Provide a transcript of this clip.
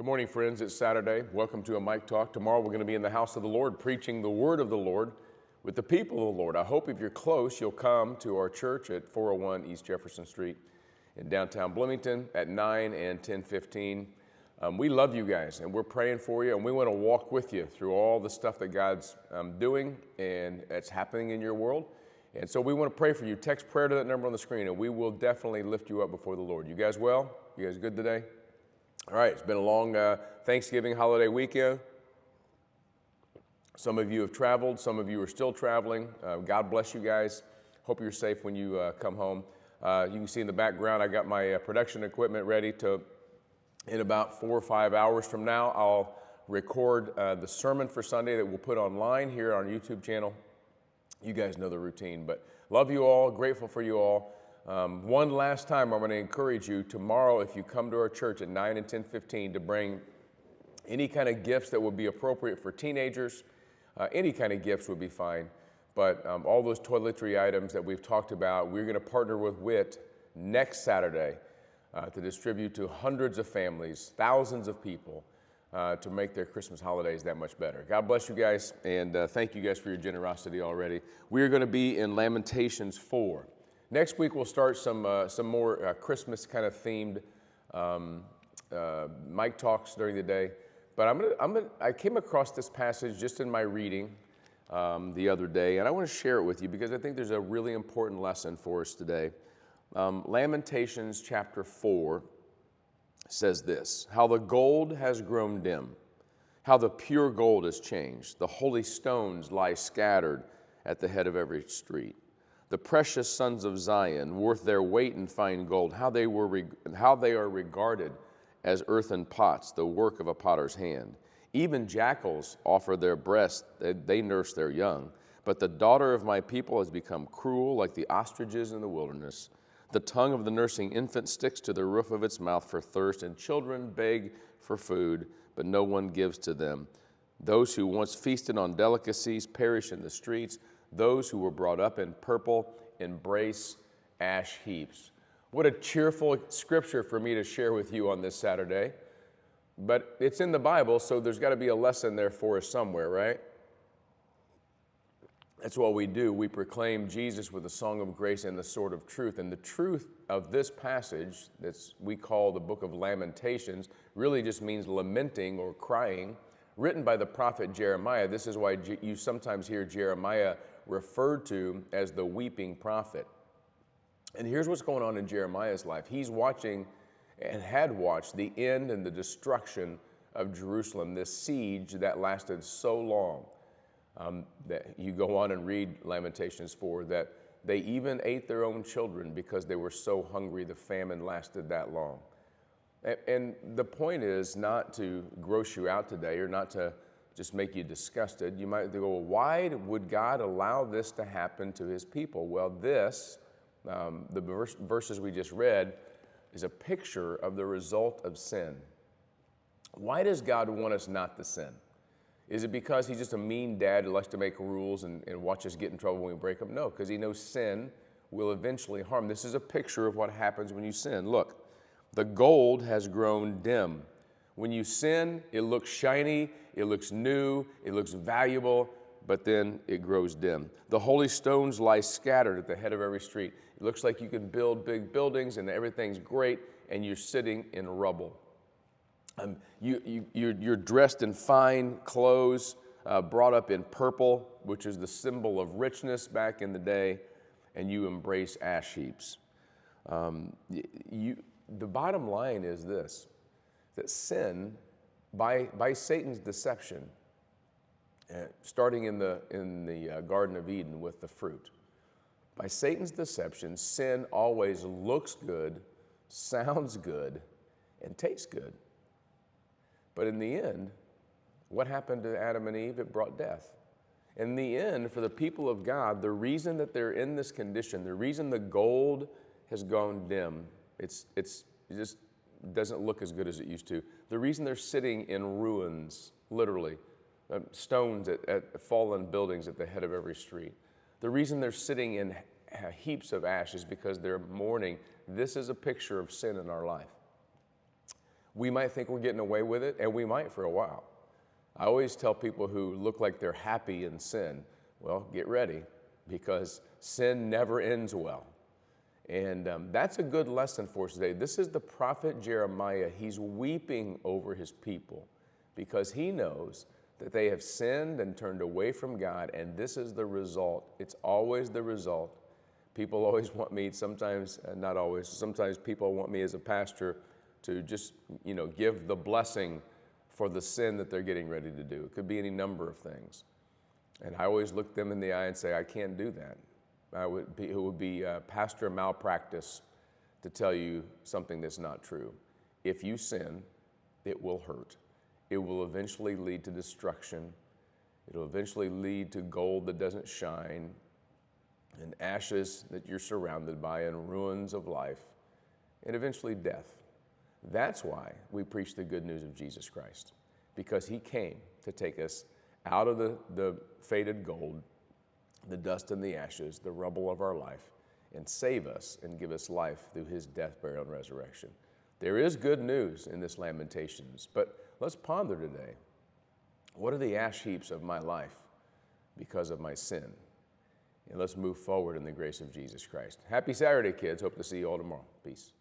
Good morning, friends. It's Saturday. Welcome to a Mike Talk. Tomorrow we're going to be in the house of the Lord preaching the word of the Lord with the people of the Lord. I hope if you're close, you'll come to our church at 401 East Jefferson Street in downtown Bloomington at 9 and 10:15. We love you guys, and we're praying for you, and we want to walk with you through all the stuff that God's doing and that's happening in your world. And so we want to pray for you. Text prayer to that number on the screen, and we will definitely lift you up before the Lord. You guys well? You guys good today? All right, it's been a long Thanksgiving holiday weekend. Some of you have traveled. Some of you are still traveling. God bless you guys. Hope you're safe when you come home. You can see in the background, I got my production equipment ready to, in about 4 or 5 hours from now, I'll record the sermon for Sunday that we'll put online here on our YouTube channel. You guys know the routine, but love you all, grateful for you all. One last time, I'm going to encourage you tomorrow, if you come to our church at 9 and 10:15, to bring any kind of gifts that would be appropriate for teenagers. Any kind of gifts would be fine, but all those toiletry items that we've talked about, we're going to partner with WIT next Saturday to distribute to hundreds of families, thousands of people, to make their Christmas holidays that much better. God bless you guys, and thank you guys for your generosity already. We are going to be in Lamentations 4. Next week, we'll start some more Christmas kind of themed mic talks during the day. But I came across this passage just in my reading the other day, and I want to share it with you because I think there's a really important lesson for us today. Lamentations chapter 4 says this: how the gold has grown dim, how the pure gold has changed. The holy stones lie scattered at the head of every street. The precious sons of Zion, worth their weight in fine gold, how they are regarded as earthen pots, the work of a potter's hand. Even jackals offer their breasts, they nurse their young. But the daughter of my people has become cruel like the ostriches in the wilderness. The tongue of the nursing infant sticks to the roof of its mouth for thirst, and children beg for food, but no one gives to them. Those who once feasted on delicacies perish in the streets. Those who were brought up in purple embrace ash heaps. What a cheerful scripture for me to share with you on this Saturday. But it's in the Bible, so there's got to be a lesson there for us somewhere, right? That's what we do. We proclaim Jesus with a song of grace and the sword of truth. And the truth of this passage that we call the book of Lamentations really just means lamenting or crying, written by the prophet Jeremiah. This is why you sometimes hear Jeremiah referred to as the weeping prophet. And here's what's going on in Jeremiah's life. He's watching and had watched the end and the destruction of Jerusalem, this siege that lasted so long. That you go on and read Lamentations 4, that they even ate their own children because they were so hungry the famine lasted that long. And the point is not to gross you out today or not to just make you disgusted. You might go, well, why would God allow this to happen to his people? Well, this, the verses we just read, is a picture of the result of sin. Why does God want us not to sin? Is it because he's just a mean dad who likes to make rules and watch us get in trouble when we break them? No, because he knows sin will eventually harm. This is a picture of what happens when you sin. Look, the gold has grown dim. When you sin, it looks shiny, it looks new, it looks valuable, but then it grows dim. The holy stones lie scattered at the head of every street. It looks like you can build big buildings and everything's great, and you're sitting in rubble. You're dressed in fine clothes, brought up in purple, which is the symbol of richness back in the day, and you embrace ash heaps. The bottom line is this, that sin, by Satan's deception, starting in the Garden of Eden with the fruit, by Satan's deception, sin always looks good, sounds good, and tastes good. But in the end, what happened to Adam and Eve? It brought death. In the end, for the people of God, the reason that they're in this condition, the reason the gold has gone dim, it just doesn't look as good as it used to. The reason they're sitting in ruins, literally, stones at fallen buildings at the head of every street. The reason they're sitting in heaps of ash is because they're mourning. This is a picture of sin in our life. We might think we're getting away with it, and we might for a while. I always tell people who look like they're happy in sin, well, get ready, because sin never ends well. And that's a good lesson for us today. This is the prophet Jeremiah. He's weeping over his people because he knows that they have sinned and turned away from God, and this is the result. It's always the result. People always want me, sometimes, not always, sometimes people want me as a pastor to just, give the blessing for the sin that they're getting ready to do. It could be any number of things. And I always look them in the eye and say, I can't do that. It would be pastor malpractice to tell you something that's not true. If you sin, it will hurt. It will eventually lead to destruction. It'll eventually lead to gold that doesn't shine, and ashes that you're surrounded by, and ruins of life, and eventually death. That's why we preach the good news of Jesus Christ, because he came to take us out of the faded gold, the dust and the ashes, the rubble of our life, and save us and give us life through his death, burial, and resurrection. There is good news in this Lamentations, but let's ponder today. What are the ash heaps of my life because of my sin? And let's move forward in the grace of Jesus Christ. Happy Saturday, kids. Hope to see you all tomorrow. Peace.